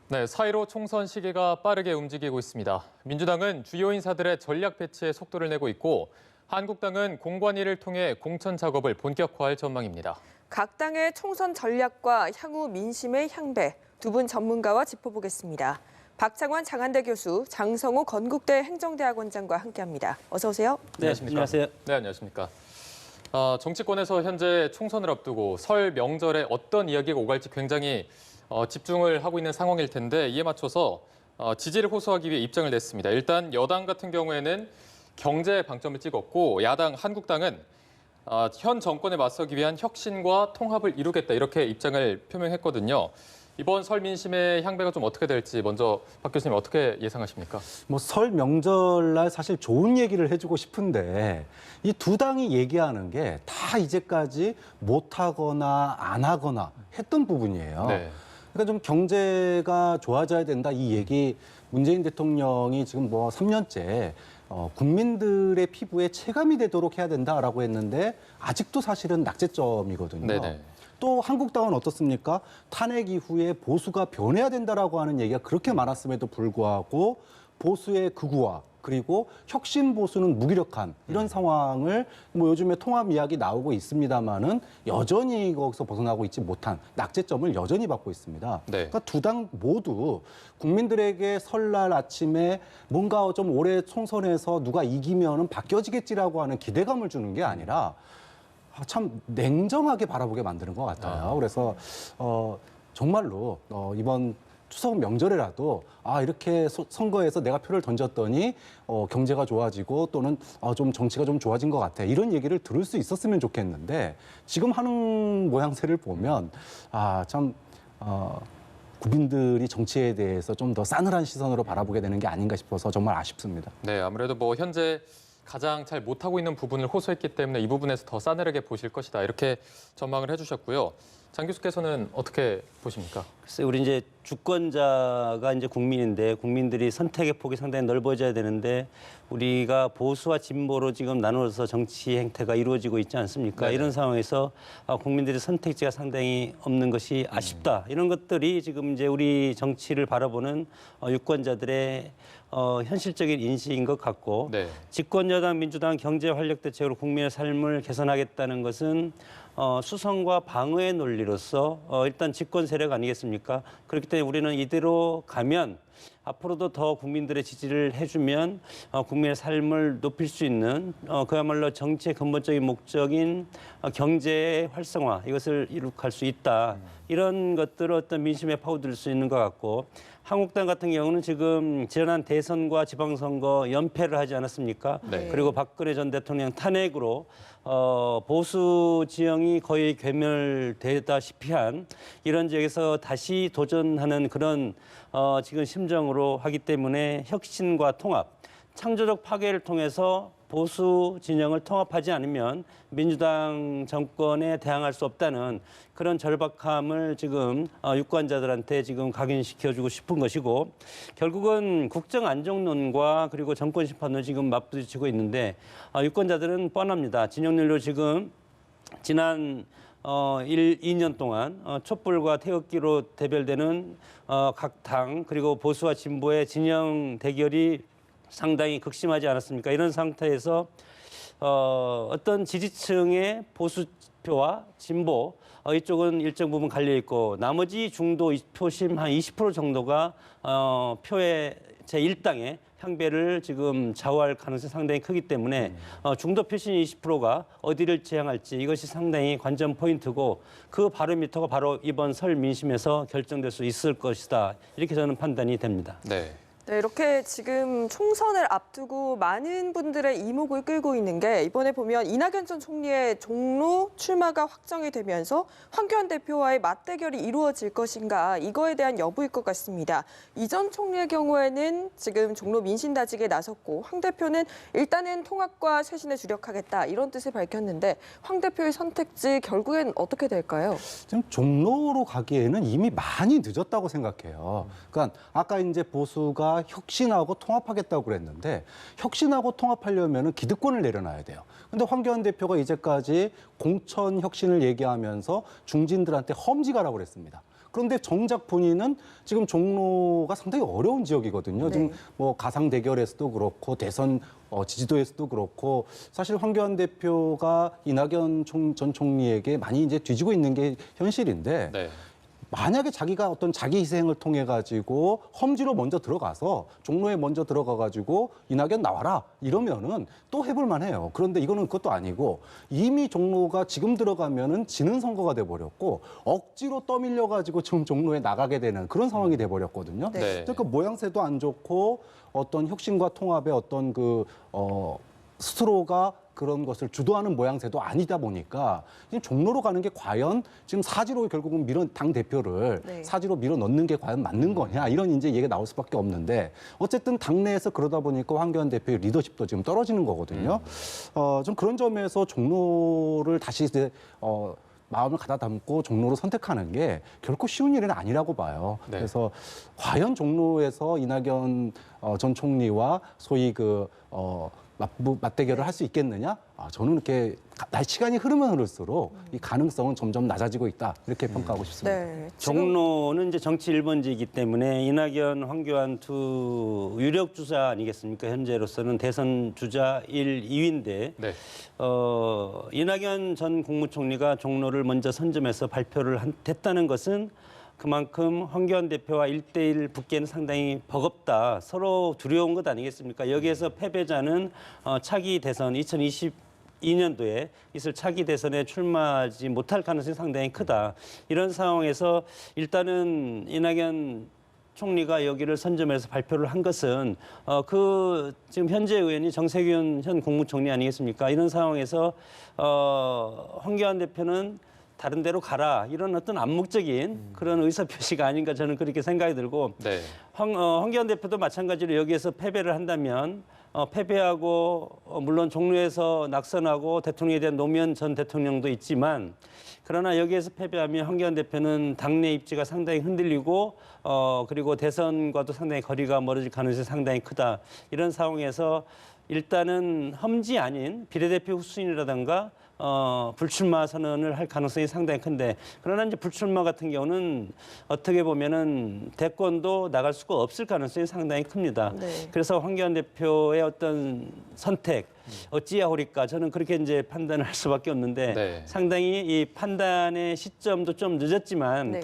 네, 4.15 총선 시기가 빠르게 움직이고 있습니다. 민주당은 주요 인사들의 전략 배치에 속도를 내고 있고 한국당은 공관위를 통해 공천 작업을 본격화할 전망입니다. 각 당의 총선 전략과 향후 민심의 향배, 두 분 전문가와 짚어보겠습니다. 박창환 장한대 교수, 장성호 건국대 행정대학원장과 함께합니다. 어서 오세요. 네, 안녕하세요. 네, 안녕하십니까. 정치권에서 현재 총선을 앞두고 설 명절에 어떤 이야기가 오갈지 굉장히 집중을 하고 있는 상황일 텐데 이에 맞춰서 지지를 호소하기 위해 입장을 냈습니다. 일단 여당 같은 경우에는 경제에 방점을 찍었고 야당 한국당은 현 정권에 맞서기 위한 혁신과 통합을 이루겠다 이렇게 입장을 표명했거든요. 이번 설 민심의 향배가 좀 어떻게 될지 먼저 박 교수님 어떻게 예상하십니까? 설 명절날 사실 좋은 얘기를 해주고 싶은데 이 두 당이 얘기하는 게 다 이제까지 못하거나 안 하거나 했던 부분이에요. 네. 그러니까 좀 경제가 좋아져야 된다 이 얘기 문재인 대통령이 지금 3년째 국민들의 피부에 체감이 되도록 해야 된다라고 했는데 아직도 사실은 낙제점이거든요. 네네. 또 한국당은 어떻습니까? 탄핵 이후에 보수가 변해야 된다라고 하는 얘기가 그렇게 많았음에도 불구하고 보수의 극우화 그리고 혁신 보수는 무기력한 이런 상황을 요즘에 통합 이야기 나오고 있습니다만은 여전히 거기서 벗어나고 있지 못한 낙제점을 여전히 받고 있습니다. 네. 그러니까 두 당 모두 국민들에게 설날 아침에 뭔가 좀 올해 총선에서 누가 이기면은 바뀌어지겠지라고 하는 기대감을 주는 게 아니라 참 냉정하게 바라보게 만드는 것 같아요. 그래서 정말로 이번 추석 명절에라도 이렇게 선거에서 내가 표를 던졌더니 경제가 좋아지고 또는 좀 정치가 좀 좋아진 것 같아. 이런 얘기를 들을 수 있었으면 좋겠는데 지금 하는 모양새를 보면 참 국민들이 정치에 대해서 좀 더 싸늘한 시선으로 바라보게 되는 게 아닌가 싶어서 정말 아쉽습니다. 네, 아무래도 현재 가장 잘 못하고 있는 부분을 호소했기 때문에 이 부분에서 더 싸늘하게 보실 것이다. 이렇게 전망을 해주셨고요. 장 교수께서는 어떻게 보십니까? 글쎄, 우리 이제 주권자가 이제 국민인데 국민들이 선택의 폭이 상당히 넓어져야 되는데 우리가 보수와 진보로 지금 나누어서 정치 행태가 이루어지고 있지 않습니까? 네네. 이런 상황에서 국민들의 선택지가 상당히 없는 것이 아쉽다. 이런 것들이 지금 이제 우리 정치를 바라보는 유권자들의 현실적인 인식인 것 같고 네. 집권여당 민주당 경제 활력 대책으로 국민의 삶을 개선하겠다는 것은 수성과 방어의 논리로서 일단 집권 세력 아니겠습니까? 그렇기 때문에 우리는 이대로 가면 앞으로도 더 국민들의 지지를 해주면 국민의 삶을 높일 수 있는 그야말로 정치의 근본적인 목적인 경제의 활성화 이것을 이룩할 수 있다. 이런 것들을 어떤 민심에 파고들 수 있는 것 같고 한국당 같은 경우는 지금 지난 대선과 지방선거 연패를 하지 않았습니까? 네. 그리고 박근혜 전 대통령 탄핵으로 보수 지형이 거의 괴멸되다시피 한 이런 지역에서 다시 도전하는 그런 지금 심정으로 하기 때문에 혁신과 통합, 창조적 파괴를 통해서 보수 진영을 통합하지 않으면 민주당 정권에 대항할 수 없다는 그런 절박함을 지금 유권자들한테 지금 각인시켜주고 싶은 것이고 결국은 국정 안정론과 그리고 정권 심판론 지금 맞부딪히고 있는데 유권자들은 뻔합니다. 진영률로 지금 지난 2년 동안 촛불과 태극기로 대별되는 각 당 그리고 보수와 진보의 진영 대결이 상당히 극심하지 않았습니까? 이런 상태에서 어떤 지지층의 보수표와 진보 이쪽은 일정 부분 갈려 있고 나머지 중도 표심 한 20% 정도가 표의 제1당의 향배를 지금 좌우할 가능성이 상당히 크기 때문에 중도 표심 20%가 어디를 지향할지 이것이 상당히 관전 포인트고 그 바로미터가 바로 이번 설 민심에서 결정될 수 있을 것이다. 이렇게 저는 판단이 됩니다. 네. 네, 이렇게 지금 총선을 앞두고 많은 분들의 이목을 끌고 있는 게 이번에 보면 이낙연 전 총리의 종로 출마가 확정이 되면서 황교안 대표와의 맞대결이 이루어질 것인가 이거에 대한 여부일 것 같습니다. 이 전 총리의 경우에는 지금 종로 민심다직에 나섰고 황 대표는 일단은 통합과 쇄신에 주력하겠다 이런 뜻을 밝혔는데 황 대표의 선택지 결국엔 어떻게 될까요? 지금 종로로 가기에는 이미 많이 늦었다고 생각해요. 그러니까 아까 이제 보수가 혁신하고 통합하겠다고 그랬는데 혁신하고 통합하려면 기득권을 내려놔야 돼요. 근데 황교안 대표가 이제까지 공천 혁신을 얘기하면서 중진들한테 험지가라고 그랬습니다. 그런데 정작 본인은 지금 종로가 상당히 어려운 지역이거든요. 지금 뭐 가상 대결에서도 그렇고 대선 지지도에서도 그렇고 사실 황교안 대표가 이낙연 전 총리에게 많이 이제 뒤지고 있는 게 현실인데 네. 만약에 자기가 어떤 자기 희생을 통해 가지고 험지로 먼저 들어가서 종로에 먼저 들어가 가지고 이낙연 나와라 이러면은 또 해볼 만해요. 그런데 이거는 그것도 아니고 이미 종로가 지금 들어가면은 지는 선거가 돼 버렸고 억지로 떠밀려 가지고 지금 종로에 나가게 되는 그런 상황이 돼 버렸거든요. 네. 그러니까 모양새도 안 좋고 어떤 혁신과 통합의 어떤 스스로가 그런 것을 주도하는 모양새도 아니다 보니까 지금 종로로 가는 게 과연 지금 사지로 결국은 당 대표를 사지로 밀어 넣는 게 과연 맞는 거냐 이런 이제 얘기가 나올 수밖에 없는데 어쨌든 당내에서 그러다 보니까 황교안 대표의 리더십도 지금 떨어지는 거거든요. 좀 그런 점에서 종로를 다시 이제 마음을 가다 담고 종로를 선택하는 게 결코 쉬운 일은 아니라고 봐요. 네. 그래서 과연 종로에서 이낙연 전 총리와 소위 맞대결을 할 수 있겠느냐? 저는 이렇게 시간이 흐르면 흐를수록 이 가능성은 점점 낮아지고 있다 이렇게 평가하고 싶습니다. 네. 종로는 이제 정치 1번지이기 때문에 이낙연, 황교안 두 유력 주자 아니겠습니까? 현재로서는 대선 주자 1, 2위인데 네. 이낙연 전 국무총리가 종로를 먼저 선점해서 발표를 했다는 것은 그만큼 황교안 대표와 1대1 붙기에는 상당히 버겁다. 서로 두려운 것 아니겠습니까? 여기에서 패배자는 차기 대선 2022년도에 있을 차기 대선에 출마하지 못할 가능성이 상당히 크다. 이런 상황에서 일단은 이낙연 총리가 여기를 선점해서 발표를 한 것은 지금 현재 의원이 정세균 현 국무총리 아니겠습니까? 이런 상황에서 황교안 대표는 다른 데로 가라 이런 어떤 암묵적인 그런 의사표시가 아닌가 저는 그렇게 생각이 들고 네. 황교안 대표도 마찬가지로 여기에서 패배를 한다면 패배하고 물론 종로에서 낙선하고 대통령에 대한 노무현 전 대통령도 있지만 그러나 여기에서 패배하면 황교안 대표는 당내 입지가 상당히 흔들리고 그리고 대선과도 상당히 거리가 멀어질 가능성이 상당히 크다. 이런 상황에서 일단은 험지 아닌 비례대표 후순위라든가 불출마 선언을 할 가능성이 상당히 큰데 그러나 이제 불출마 같은 경우는 어떻게 보면은 대권도 나갈 수가 없을 가능성이 상당히 큽니다. 네. 그래서 황교안 대표의 어떤 선택 어찌하오리까 저는 그렇게 이제 판단을 할 수밖에 없는데 네. 상당히 이 판단의 시점도 좀 늦었지만 네.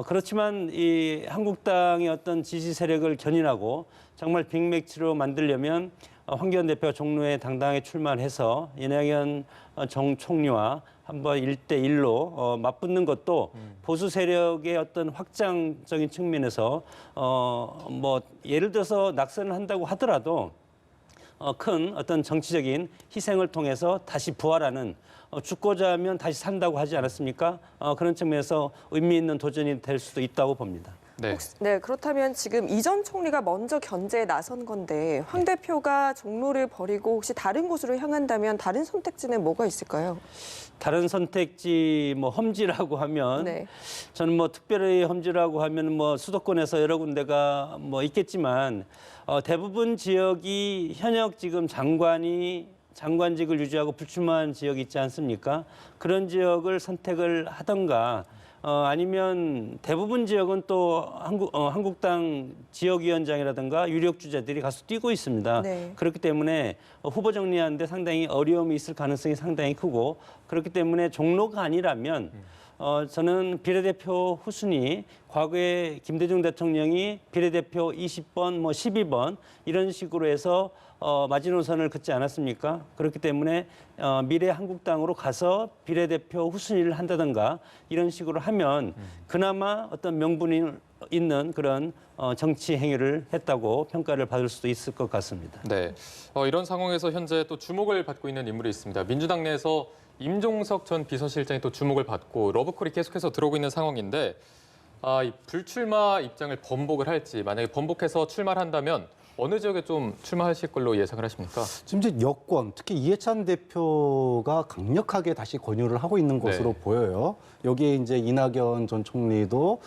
그렇지만 이 한국당의 어떤 지지 세력을 견인하고 정말 빅매치로 만들려면 황교안 대표가 종로에 당당하게 출마를 해서 이낙연 정 총리와 한번 1대1로 맞붙는 것도 보수 세력의 어떤 확장적인 측면에서 뭐 예를 들어서 낙선을 한다고 하더라도 큰 어떤 정치적인 희생을 통해서 다시 부활하는 죽고자 하면 다시 산다고 하지 않았습니까? 그런 측면에서 의미 있는 도전이 될 수도 있다고 봅니다. 네. 네, 그렇다면 지금 이 전 총리가 먼저 견제에 나선 건데 황 대표가 종로를 버리고 혹시 다른 곳으로 향한다면 다른 선택지는 뭐가 있을까요? 다른 선택지 뭐 험지라고 하면 네. 저는 뭐 특별히 험지라고 하면 뭐 수도권에서 여러 군데가 뭐 있겠지만 대부분 지역이 현역 지금 장관직을 유지하고 불출마한 지역이 있지 않습니까? 그런 지역을 선택을 하던가 아니면 대부분 지역은 또 한국당 지역위원장이라든가 유력 주자들이 가서 뛰고 있습니다. 네. 그렇기 때문에 후보 정리하는데 상당히 어려움이 있을 가능성이 상당히 크고 그렇기 때문에 종로가 아니라면 저는 비례대표 후순위 과거에 김대중 대통령이 비례대표 20번, 뭐 12번 이런 식으로 해서 마지노선을 긋지 않았습니까? 그렇기 때문에 미래 한국당으로 가서 비례대표 후순위를 한다든가 이런 식으로 하면 그나마 어떤 명분이 있는 그런 정치 행위를 했다고 평가를 받을 수도 있을 것 같습니다. 네. 이런 상황에서 현재 또 주목을 받고 있는 인물이 있습니다. 민주당 내에서 임종석 전 비서실장이 또 주목을 받고 러브콜이 계속해서 들어오고 있는 상황인데 이 불출마 입장을 번복을 할지 만약에 번복해서 출마를 한다면 어느 지역에 좀 출마하실 걸로 예상을 하십니까? 지금 이제 여권, 특히 이해찬 대표가 강력하게 다시 권유를 하고 있는 것으로 네. 보여요. 여기에 이제 이낙연 전 총리도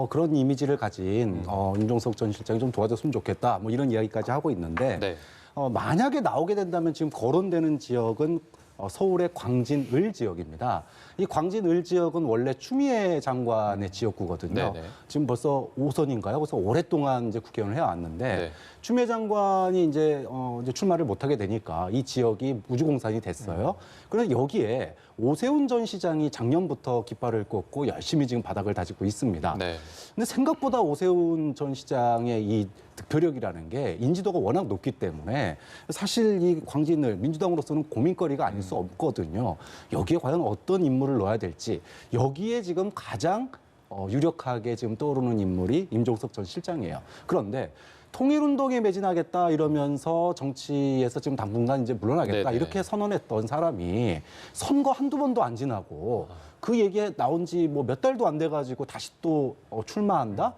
그런 이미지를 가진 임종석 전 실장이 좀 도와줬으면 좋겠다. 뭐 이런 이야기까지 하고 있는데 네. 만약에 나오게 된다면 지금 거론되는 지역은 서울의 광진을 지역입니다. 이 광진을 지역은 원래 추미애 장관의 지역구거든요. 네네. 지금 벌써 5선인가요? 그래서 오랫동안 이제 국회의원을 해왔는데 네. 추미애 장관이 이제 출마를 못하게 되니까 이 지역이 무주공산이 됐어요. 그래서 여기에 오세훈 전 시장이 작년부터 깃발을 꽂고 열심히 지금 바닥을 다지고 있습니다. 네. 근데 생각보다 오세훈 전 시장의 이 득표력이라는 게 인지도가 워낙 높기 때문에 사실 이 광진을 민주당으로서는 고민거리가 아닐 수 없거든요. 여기에 과연 어떤 인물을 넣어야 될지 여기에 지금 가장 유력하게 지금 떠오르는 인물이 임종석 전 실장이에요. 그런데 통일운동에 매진하겠다 이러면서 정치에서 지금 당분간 이제 물러나겠다 네네. 이렇게 선언했던 사람이 선거 한두 번도 안 지나고 그 얘기에 나온 지 뭐 몇 달도 안 돼가지고 다시 또 출마한다?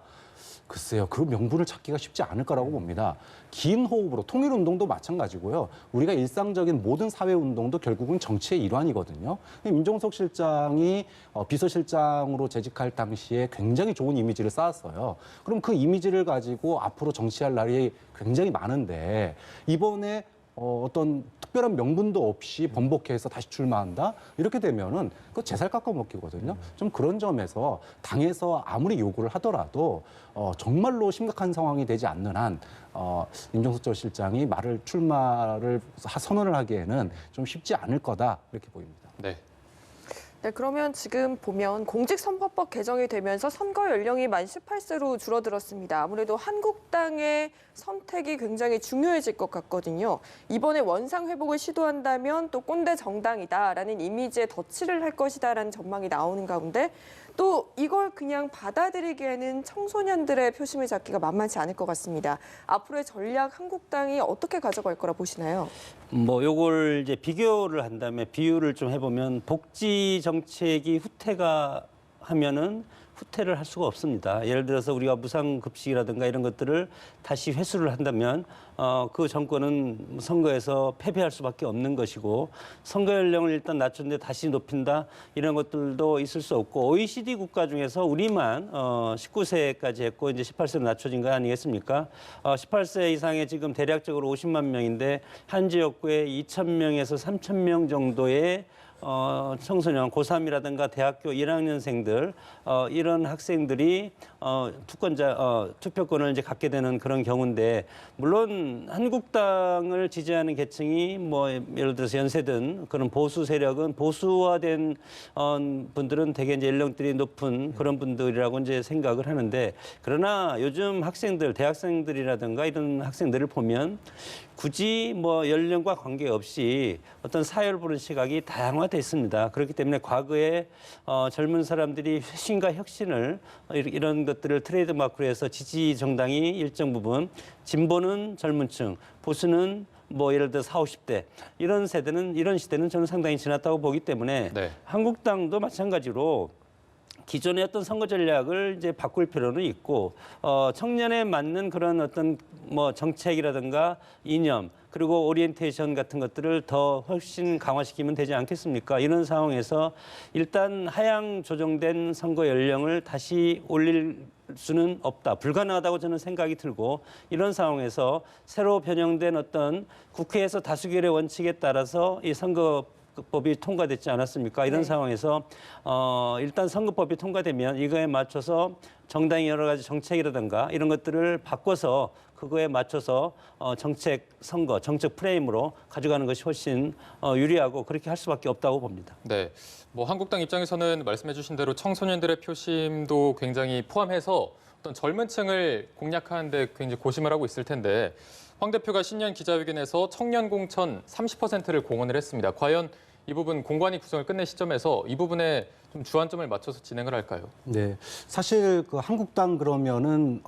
글쎄요, 그 명분을 찾기가 쉽지 않을 거라고 봅니다. 긴 호흡으로 통일운동도 마찬가지고요. 우리가 일상적인 모든 사회운동도 결국은 정치의 일환이거든요. 임종석 실장이 비서실장으로 재직할 당시에 굉장히 좋은 이미지를 쌓았어요. 그럼 그 이미지를 가지고 앞으로 정치할 날이 굉장히 많은데 이번에 어떤 특별한 명분도 없이 번복해서 다시 출마한다? 이렇게 되면은 그거 제살 깎아먹기거든요. 좀 그런 점에서 당에서 아무리 요구를 하더라도 정말로 심각한 상황이 되지 않는 한 임종석 전 실장이 출마를 선언을 하기에는 좀 쉽지 않을 거다 이렇게 보입니다. 네. 네, 그러면 지금 보면 공직선거법 개정이 되면서 선거 연령이 만 18세로 줄어들었습니다. 아무래도 한국당의 선택이 굉장히 중요해질 것 같거든요. 이번에 원상 회복을 시도한다면 또 꼰대 정당이다라는 이미지에 덧칠을 할 것이다라는 전망이 나오는 가운데 또 이걸 그냥 받아들이기에는 청소년들의 표심을 잡기가 만만치 않을 것 같습니다. 앞으로의 전략 한국당이 어떻게 가져갈 거라 보시나요? 뭐 요걸 이제 비교를 한다면 비유를 좀 해보면 복지 정책이 후퇴가 하면은 후퇴를 할 수가 없습니다. 예를 들어서 우리가 무상급식이라든가 이런 것들을 다시 회수를 한다면 그 정권은 선거에서 패배할 수밖에 없는 것이고 선거 연령을 일단 낮췄는데 다시 높인다 이런 것들도 있을 수 없고 OECD 국가 중에서 우리만 19세까지 했고 이제 18세로 낮춰진 거 아니겠습니까? 18세 이상의 지금 대략적으로 50만 명인데 한 지역구에 2,000명에서 3,000명 정도의 청소년 고3이라든가 대학교 1학년생들 이런 학생들이 투표권을 이제 갖게 되는 그런 경우인데 물론 한국당을 지지하는 계층이 뭐 예를 들어서 연세든 그런 보수 세력은 보수화된 분들은 대개 이제 연령들이 높은 그런 분들이라고 이제 생각을 하는데 그러나 요즘 학생들 대학생들이라든가 이런 학생들을 보면 굳이 뭐 연령과 관계없이 어떤 사회를 보는 시각이 다양화돼 있습니다. 그렇기 때문에 과거에 젊은 사람들이 쇄신과 혁신을 이런 것들을 트레이드마크로 해서 지지 정당이 일정 부분 진보는 젊은 층, 보수는 뭐 예를 들어 40, 50대 이런 시대는 저는 상당히 지났다고 보기 때문에 네. 한국당도 마찬가지로 기존의 어떤 선거 전략을 이제 바꿀 필요는 있고 청년에 맞는 그런 어떤 뭐 정책이라든가 이념 그리고 오리엔테이션 같은 것들을 더 훨씬 강화시키면 되지 않겠습니까? 이런 상황에서 일단 하향 조정된 선거 연령을 다시 올릴 수는 없다. 불가능하다고 저는 생각이 들고 이런 상황에서 새로 변형된 어떤 국회에서 다수결의 원칙에 따라서 이 선거법이 통과됐지 않았습니까? 이런 상황에서 일단 선거법이 통과되면 이거에 맞춰서 정당이 여러 가지 정책이라든가 이런 것들을 바꿔서 그거에 맞춰서 정책 선거, 정책 프레임으로 가져가는 것이 훨씬 유리하고 그렇게 할 수밖에 없다고 봅니다. 네. 뭐 한국당 입장에서는 말씀해 주신 대로 청소년들의 표심도 굉장히 포함해서 어떤 젊은 층을 공략하는 데 굉장히 고심을 하고 있을 텐데 황 대표가 신년 기자회견에서 청년 공천 30%를 공언을 했습니다. 과연 이 부분 공관위 구성을 끝낸 시점에서 이 부분에 좀 주안점을 맞춰서 진행을 할까요? 네, 사실 그 한국당 그러면은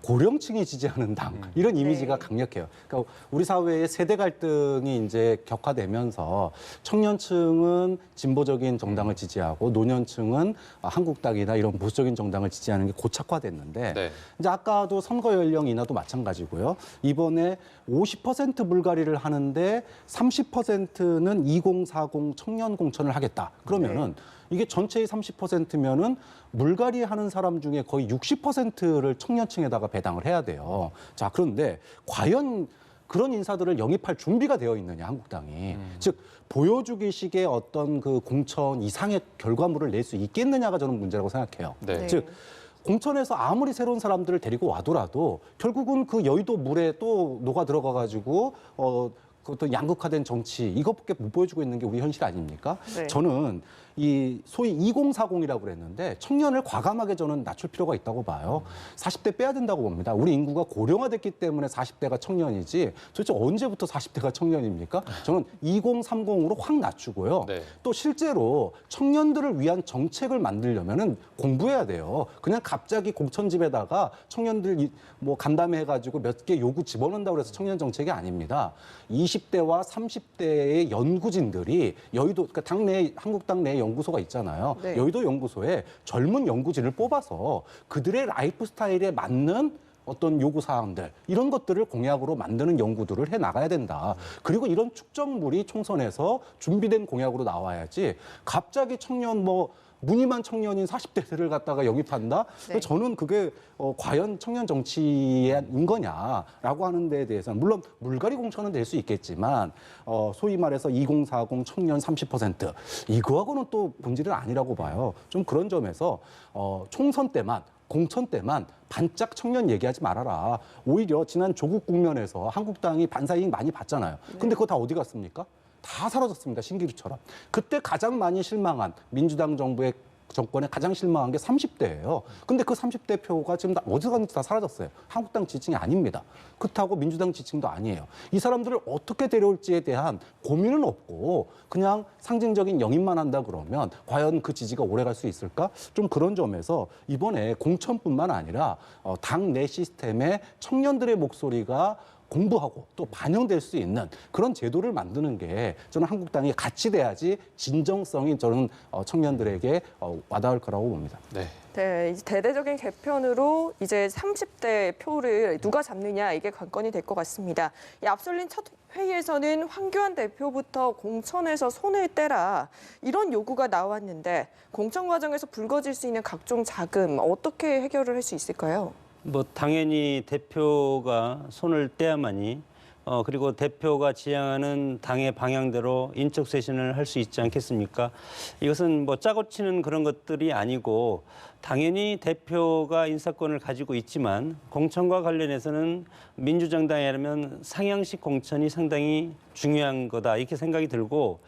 고령층이 지지하는 당 이런 이미지가 강력해요. 그러니까 우리 사회의 세대 갈등이 이제 격화되면서 청년층은 진보적인 정당을 지지하고 노년층은 한국당이나 이런 보수적인 정당을 지지하는 게 고착화됐는데 네. 이제 아까도 선거 연령 인하도 마찬가지고요. 이번에 50% 물갈이를 하는데 30%는 2040 청년 공천을 하겠다. 그러면은 이게 전체의 30%면은 물갈이 하는 사람 중에 거의 60%를 청년층에다가 배당을 해야 돼요. 자, 그런데 과연 그런 인사들을 영입할 준비가 되어 있느냐 한국당이. 즉 보여주기식의 어떤 그 공천 이상의 결과물을 낼 수 있겠느냐가 저는 문제라고 생각해요. 네. 즉 공천에서 아무리 새로운 사람들을 데리고 와더라도 결국은 그 여의도 물에 또 녹아 들어가가지고 그것도 양극화된 정치 이것밖에 못 보여주고 있는 게 우리 현실 아닙니까? 네. 저는 이 소위 2040이라고 그랬는데 청년을 과감하게 저는 낮출 필요가 있다고 봐요. 40대 빼야 된다고 봅니다. 우리 인구가 고령화됐기 때문에 40대가 청년이지 도대체 언제부터 40대가 청년입니까? 저는 2030으로 확 낮추고요. 네. 또 실제로 청년들을 위한 정책을 만들려면은 공부해야 돼요. 그냥 갑자기 공천집에다가 청년들 뭐 간담회해가지고 몇 개 요구 집어넣는다고 해서 청년 정책이 아닙니다. 20대와 30대의 연구진들이 여의도 그러니까 당내 한국당 내 연구소가 있잖아요. 네. 여의도 연구소에 젊은 연구진을 뽑아서 그들의 라이프 스타일에 맞는 어떤 요구 사항들 이런 것들을 공약으로 만드는 연구들을 해 나가야 된다. 그리고 이런 축적물이 총선에서 준비된 공약으로 나와야지 갑자기 청년 무늬만 청년인 40대들을 갖다가 영입한다? 네. 저는 그게 과연 청년 정치인 거냐라고 하는 데에 대해서는 물론 물갈이 공천은 될 수 있겠지만 소위 말해서 2040 청년 30% 이거하고는 또 본질은 아니라고 봐요. 좀 그런 점에서 총선 때만 공천 때만 반짝 청년 얘기하지 말아라. 오히려 지난 조국 국면에서 한국당이 반사이익 많이 봤잖아요. 근데 그거 다 어디 갔습니까? 다 사라졌습니다. 신기루처럼. 그때 가장 많이 실망한 민주당 정부의 정권에 가장 실망한 게 30대예요. 근데 그 30대 표가 지금 어디 갔는지 다 사라졌어요. 한국당 지층이 아닙니다. 그렇다고 민주당 지층도 아니에요. 이 사람들을 어떻게 데려올지에 대한 고민은 없고 그냥 상징적인 영입만 한다 그러면 과연 그 지지가 오래 갈 수 있을까? 좀 그런 점에서 이번에 공천뿐만 아니라 당내 시스템에 청년들의 목소리가 공부하고 또 반영될 수 있는 그런 제도를 만드는 게 저는 한국당이 같이 돼야지 진정성이 저는 청년들에게 와닿을 거라고 봅니다. 네. 네, 이제 대대적인 개편으로 이제 30대 표를 누가 잡느냐 이게 관건이 될 것 같습니다. 이 앞설린 첫 회의에서는 황교안 대표부터 공천에서 손을 떼라 이런 요구가 나왔는데 공천 과정에서 불거질 수 있는 각종 자금 어떻게 해결을 할 수 있을까요? 당연히 대표가 손을 떼야만이 그리고 대표가 지향하는 당의 방향대로 인적 쇄신을 할 수 있지 않겠습니까? 이것은 짜고 치는 그런 것들이 아니고 당연히 대표가 인사권을 가지고 있지만 공천과 관련해서는 민주정당이라면 상향식 공천이 상당히 중요한 거다 이렇게 생각이 들고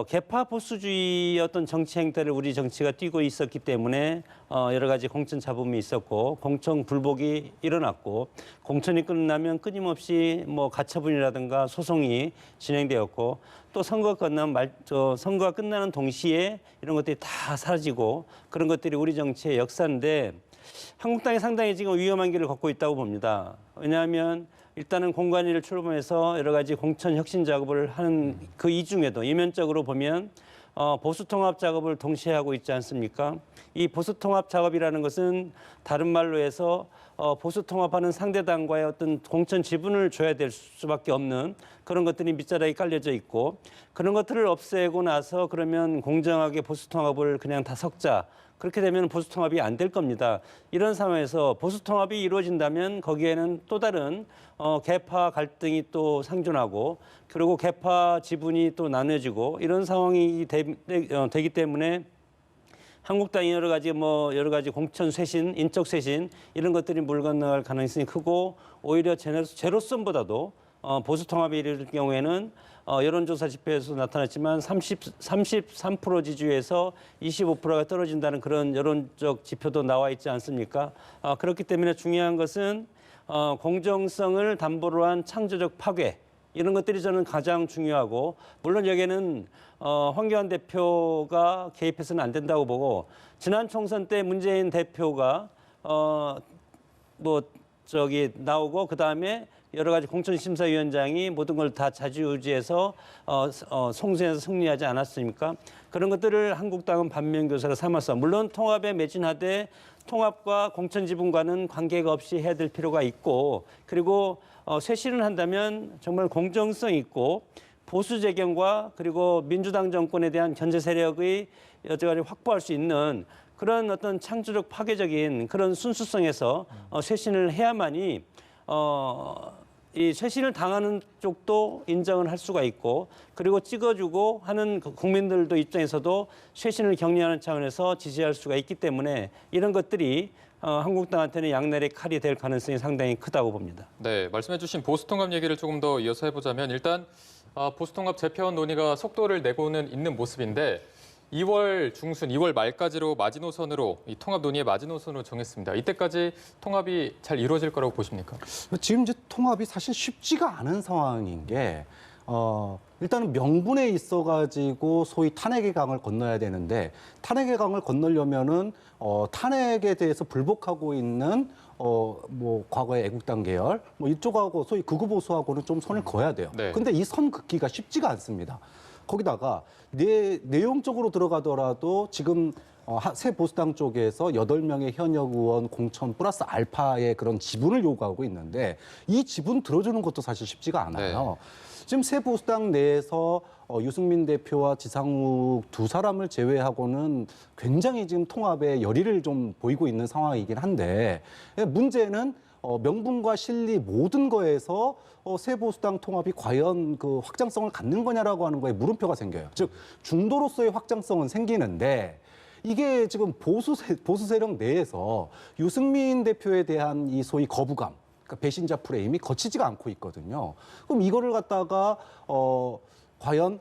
개파 보수주의 어떤 정치 행태를 우리 정치가 띄고 있었기 때문에 여러 가지 공천 잡음이 있었고 공천 불복이 일어났고 공천이 끝나면 끊임없이 가처분이라든가 소송이 진행되었고 또 선거가 끝나는 동시에 이런 것들이 다 사라지고 그런 것들이 우리 정치의 역사인데 한국당이 상당히 지금 위험한 길을 걷고 있다고 봅니다. 왜냐하면 일단은 공관위를 출범해서 여러 가지 공천 혁신 작업을 하는 그 이중에도 이면적으로 보면 보수 통합 작업을 동시에 하고 있지 않습니까? 이 보수 통합 작업이라는 것은 다른 말로 해서 보수 통합하는 상대당과의 어떤 공천 지분을 줘야 될 수밖에 없는 그런 것들이 밑자락에 깔려져 있고 그런 것들을 없애고 나서 그러면 공정하게 보수 통합을 그냥 다 섞자. 그렇게 되면 보수 통합이 안 될 겁니다. 이런 상황에서 보수 통합이 이루어진다면 거기에는 또 다른 계파 갈등이 또 상존하고 그리고 계파 지분이 또 나눠지고 이런 상황이 되기 때문에 한국당이 여러 가지 공천 쇄신, 인적 쇄신 이런 것들이 물 건너갈 가능성이 크고 오히려 제로섬보다도 보수 통합이 이룰 경우에는 여론조사 지표에서 나타났지만 33% 지지율에서 25%가 떨어진다는 그런 여론적 지표도 나와 있지 않습니까? 그렇기 때문에 중요한 것은 공정성을 담보로 한 창조적 파괴 이런 것들이 저는 가장 중요하고 물론 여기에는 황교안 대표가 개입해서는 안 된다고 보고 지난 총선 때 문재인 대표가 나오고 그다음에 여러 가지 공천심사위원장이 모든 걸 다 좌지우지해서 송수에서 승리하지 않았습니까? 그런 것들을 한국당은 반면교사로 삼아서 물론 통합에 매진하되 통합과 공천지분과는 관계가 없이 해야 될 필요가 있고 그리고 쇄신을 한다면 정말 공정성 있고 보수 재경과 그리고 민주당 정권에 대한 견제 세력의 여전히 확보할 수 있는 그런 어떤 창조적 파괴적인 그런 순수성에서 쇄신을 해야만이 이 쇄신을 당하는 쪽도 인정을 할 수가 있고 그리고 찍어주고 하는 국민들도 입장에서도 쇄신을 격려하는 차원에서 지지할 수가 있기 때문에 이런 것들이 한국당한테는 양날의 칼이 될 가능성이 상당히 크다고 봅니다. 네, 말씀해주신 보수통합 얘기를 조금 더 이어서 해보자면 일단 보수통합 재편 논의가 속도를 내고는 있는 모습인데 2월 중순, 2월 말까지로 마지노선으로 이 통합 논의의 마지노선으로 정했습니다. 이때까지 통합이 잘 이루어질 거라고 보십니까? 지금 이제 통합이 사실 쉽지가 않은 상황인 게 일단은 명분에 있어가지고 소위 탄핵의 강을 건너야 되는데 탄핵의 강을 건너려면은 탄핵에 대해서 불복하고 있는 뭐 과거의 애국당 계열 뭐 이쪽하고 소위 극우 보수하고는 좀 선을 그어야 돼요. 네. 근데 이 선 긋기가 쉽지가 않습니다. 거기다가 내용적으로 들어가더라도 지금 새 보수당 쪽에서 8명의 현역 의원 공천 플러스 알파의 그런 지분을 요구하고 있는데 이 지분 들어주는 것도 사실 쉽지가 않아요. 지금 새 보수당 내에서 유승민 대표와 지상욱 두 사람을 제외하고는 굉장히 지금 통합에 열의를 좀 보이고 있는 상황이긴 한데 문제는 명분과 실리 모든 거에서 새 보수당 통합이 과연 그 확장성을 갖는 거냐라고 하는 거에 물음표가 생겨요. 즉 중도로서의 확장성은 생기는데 이게 지금 보수 세력 내에서 유승민 대표에 대한 이 소위 거부감, 그러니까 배신자 프레임이 거치지가 않고 있거든요. 그럼 이거를 갖다가 과연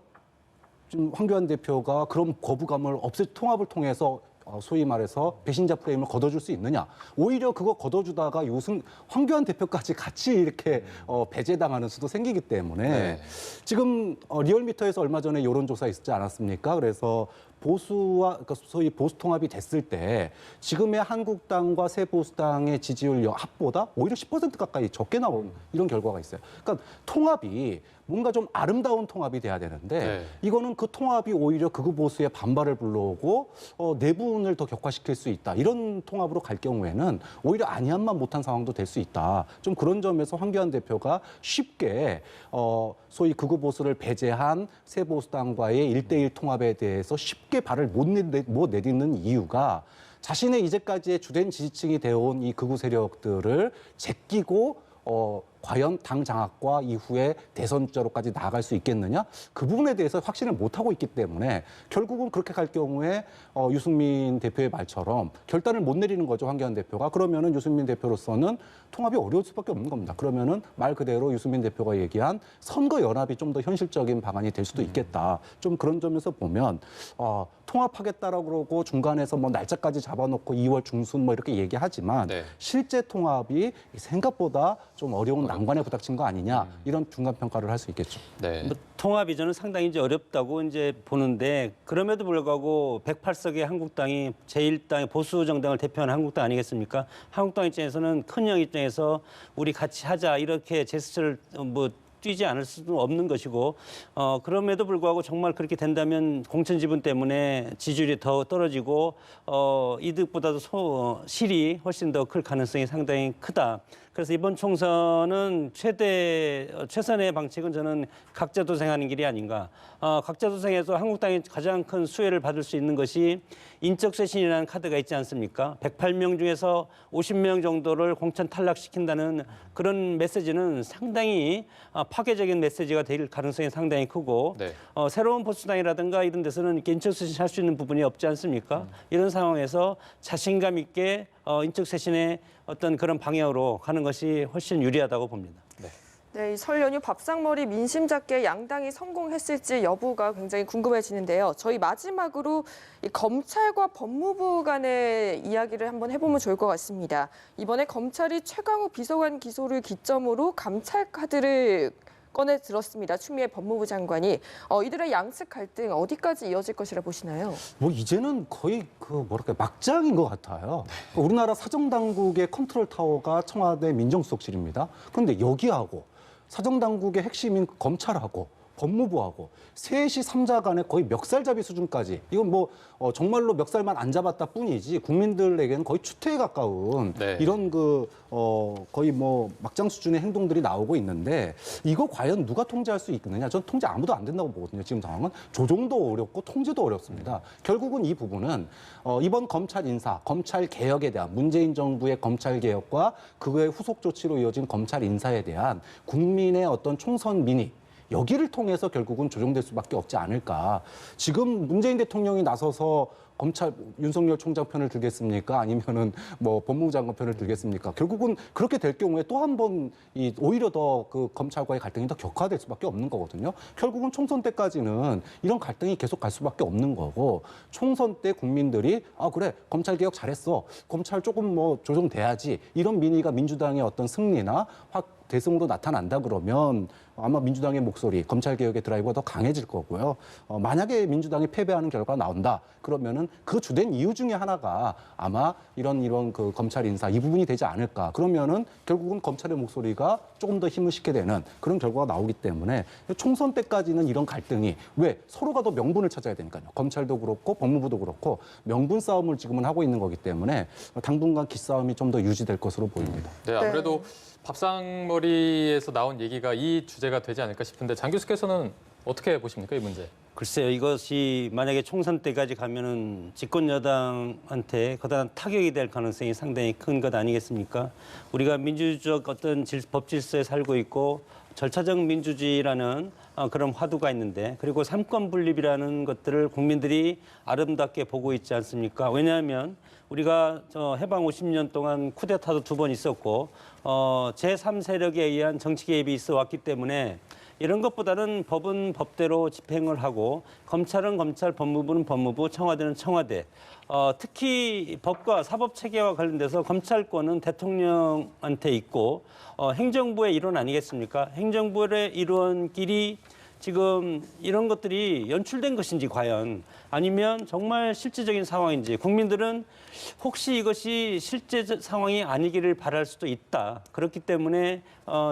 좀 황교안 대표가 그런 거부감을 통합을 통해서 소위 말해서 배신자 프레임을 걷어줄 수 있느냐. 오히려 그거 걷어주다가 황교안 대표까지 같이 이렇게 배제당하는 수도 생기기 때문에 지금 리얼미터에서 얼마 전에 여론조사 있었지 않았습니까? 그래서 보수와 그러니까 소위 보수 통합이 됐을 때 지금의 한국당과 새 보수당의 지지율 합보다 오히려 10% 가까이 적게 나온 이런 결과가 있어요. 그러니까 통합이 뭔가 좀 아름다운 통합이 돼야 되는데 이거는 그 통합이 오히려 극우 보수의 반발을 불러오고 내분을 더 격화시킬 수 있다. 이런 통합으로 갈 경우에는 오히려 아니한만 못한 상황도 될 수 있다. 좀 그런 점에서 황교안 대표가 쉽게 소위 극우 보수를 배제한 새 보수당과의 1대1 통합에 대해서 쉽게 발을 못 내딛는 이유가 자신의 이제까지의 주된 지지층이 되어온 이 극우 세력들을 제끼고 과연 당 장악과 이후에 대선자로까지 나아갈 수 있겠느냐? 그 부분에 대해서 확신을 못하고 있기 때문에 결국은 그렇게 갈 경우에 유승민 대표의 말처럼 결단을 못 내리는 거죠, 황교안 대표가. 그러면은 유승민 대표로서는 통합이 어려울 수밖에 없는 겁니다. 그러면은 말 그대로 유승민 대표가 얘기한 선거 연합이 좀 더 현실적인 방안이 될 수도 있겠다. 좀 그런 점에서 보면 통합하겠다라고 그러고 중간에서 뭐 날짜까지 잡아놓고 2월 중순 뭐 이렇게 얘기하지만 실제 통합이 생각보다 좀 어려운 난관에 부닥친 거 아니냐 이런 중간 평가를 할 수 있겠죠. 뭐 통합이 저는 상당히 이제 어렵다고 이제 보는데 그럼에도 불구하고 108석의 한국당이 제1당의 보수 정당을 대표하는 한국당 아니겠습니까? 한국당 입장에서는 큰형 입장에서 우리 같이 하자 이렇게 제스처를 뛰지 않을 수도 없는 것이고 그럼에도 불구하고 정말 그렇게 된다면 공천 지분 때문에 지지율이 더 떨어지고 이득보다도 실이 훨씬 더 클 가능성이 상당히 크다. 그래서 이번 총선은 최선의 방책은 저는 각자 도생하는 길이 아닌가. 각자 도생에서 한국당이 가장 큰 수혜를 받을 수 있는 것이 인적 쇄신이라는 카드가 있지 않습니까? 108명 중에서 50명 정도를 공천 탈락시킨다는 그런 메시지는 상당히 파괴적인 메시지가 될 가능성이 상당히 크고 새로운 보수당이라든가 이런 데서는 이렇게 인적 쇄신할 수 있는 부분이 없지 않습니까? 이런 상황에서 자신감 있게 인적 쇄신의 어떤 그런 방향으로 가는 것이 훨씬 유리하다고 봅니다. 네, 이 설 연휴 밥상머리 민심 잡기에 양당이 성공했을지 여부가 굉장히 궁금해지는데요. 저희 마지막으로 이 검찰과 법무부 간의 이야기를 한번 해보면 좋을 것 같습니다. 이번에 검찰이 최강욱 비서관 기소를 기점으로 감찰 카드를 꺼내 들었습니다. 추미애 법무부 장관이 이들의 양측 갈등 어디까지 이어질 것이라 보시나요? 뭐 이제는 거의 막장인 것 같아요. 우리나라 사정당국의 컨트롤 타워가 청와대 민정수석실입니다. 그런데 여기하고 사정당국의 핵심인 검찰하고 법무부하고 셋이 삼자 간에 거의 멱살잡이 수준까지 이건 뭐 정말로 멱살만 안 잡았다 뿐이지 국민들에게는 거의 추태에 가까운 네. 이런 거의 뭐 막장 수준의 행동들이 나오고 있는데 이거 과연 누가 통제할 수 있느냐? 전 통제 아무도 안 된다고 보거든요. 지금 상황은 조정도 어렵고 통제도 어렵습니다. 결국은 이 부분은 이번 검찰 인사, 검찰 개혁에 대한 문재인 정부의 검찰 개혁과 그거의 후속 조치로 이어진 검찰 인사에 대한 국민의 어떤 총선 민의 여기를 통해서 결국은 조정될 수밖에 없지 않을까. 지금 문재인 대통령이 나서서 검찰 윤석열 총장 편을 들겠습니까? 아니면은 뭐 법무부 장관 편을 들겠습니까? 결국은 그렇게 될 경우에 또 한 번 오히려 더 그 검찰과의 갈등이 더 격화될 수밖에 없는 거거든요. 결국은 총선 때까지는 이런 갈등이 계속 갈 수밖에 없는 거고 총선 때 국민들이 그래 검찰 개혁 잘했어. 검찰 조금 뭐 조정돼야지. 이런 민의가 민주당의 어떤 승리나 대승으로 나타난다 그러면 아마 민주당의 목소리, 검찰개혁의 드라이브가 더 강해질 거고요. 만약에 민주당이 패배하는 결과가 나온다 그러면은 그 주된 이유 중에 하나가 아마 이런 그 검찰 인사 이 부분이 되지 않을까. 그러면은 결국은 검찰의 목소리가 조금 더 힘을 싣게 되는 그런 결과가 나오기 때문에 총선 때까지는 이런 갈등이 왜 서로가 더 명분을 찾아야 되니까요. 검찰도 그렇고 법무부도 그렇고 명분 싸움을 지금은 하고 있는 거기 때문에 당분간 기싸움이 좀 더 유지될 것으로 보입니다. 네, 아무래도 밥상머리에서 나온 얘기가 이 주제가 되지 않을까 싶은데 장 교수께서는 어떻게 보십니까, 이 문제? 글쎄요, 이것이 만약에 총선 때까지 가면은 집권 여당한테 거대한 타격이 될 가능성이 상당히 큰 것 아니겠습니까? 우리가 민주적 어떤 법 질서에 살고 있고 절차적 민주주의라는 그런 화두가 있는데 그리고 삼권 분립이라는 것들을 국민들이 아름답게 보고 있지 않습니까? 왜냐하면 우리가 해방 50년 동안 쿠데타도 2번 있었고 제3세력에 의한 정치 개입이 있어 왔기 때문에 이런 것보다는 법은 법대로 집행을 하고 검찰은 검찰, 법무부는 법무부, 청와대는 청와대. 특히 법과 사법 체계와 관련돼서 검찰권은 대통령한테 있고 행정부의 일원 아니겠습니까? 행정부의 일원끼리 지금 이런 것들이 연출된 것인지 과연 아니면 정말 실질적인 상황인지 국민들은 혹시 이것이 실제 상황이 아니기를 바랄 수도 있다. 그렇기 때문에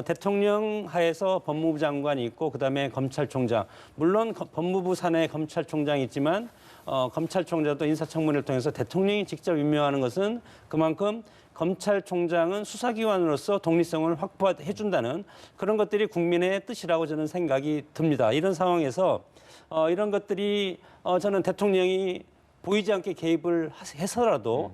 대통령 하에서 법무부 장관이 있고 그다음에 검찰총장. 물론 법무부 산하에 검찰총장이 있지만 검찰총장도 인사청문회를 통해서 대통령이 직접 임명하는 것은 그만큼 검찰총장은 수사기관으로서 독립성을 확보해 준다는 그런 것들이 국민의 뜻이라고 저는 생각이 듭니다. 이런 상황에서 이런 것들이 저는 대통령이 보이지 않게 개입을 해서라도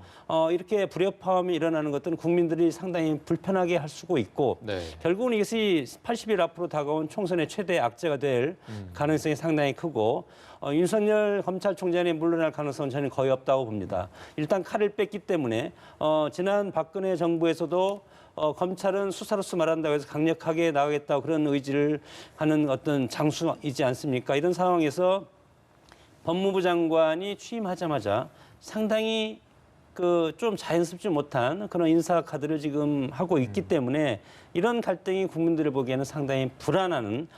이렇게 불협화음이 일어나는 것들은 국민들이 상당히 불편하게 할 수가 있고 네. 결국은 이것이 80일 앞으로 다가온 총선의 최대 악재가 될 가능성이 상당히 크고 윤석열 검찰총장이 물러날 가능성은 저는 거의 없다고 봅니다. 일단 칼을 뺐기 때문에 지난 박근혜 정부에서도 검찰은 수사로서 말한다고 해서 강력하게 나가겠다고 그런 의지를 하는 어떤 장수이지 않습니까? 이런 상황에서 법무부 장관이 취임하자마자 상당히 좀 자연스럽지 못한 그런 인사 카드를 지금 하고 있기 때문에 이런 갈등이 국민들을 보기에는 상당히 불안한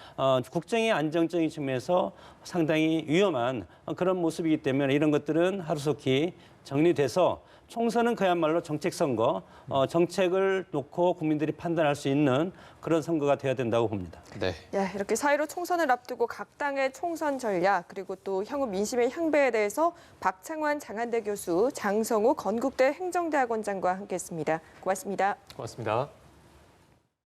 국정의 안정적인 측면에서 상당히 위험한 그런 모습이기 때문에 이런 것들은 하루속히 정리돼서 총선은 그야말로 정책 선거, 정책을 놓고 국민들이 판단할 수 있는 그런 선거가 되어야 된다고 봅니다. 네. 예, 이렇게 4.15 총선을 앞두고 각 당의 총선 전략 그리고 또 향후 민심의 향배에 대해서 박창환 장한대 교수, 장성우 건국대 행정대학원장과 함께했습니다. 고맙습니다. 고맙습니다.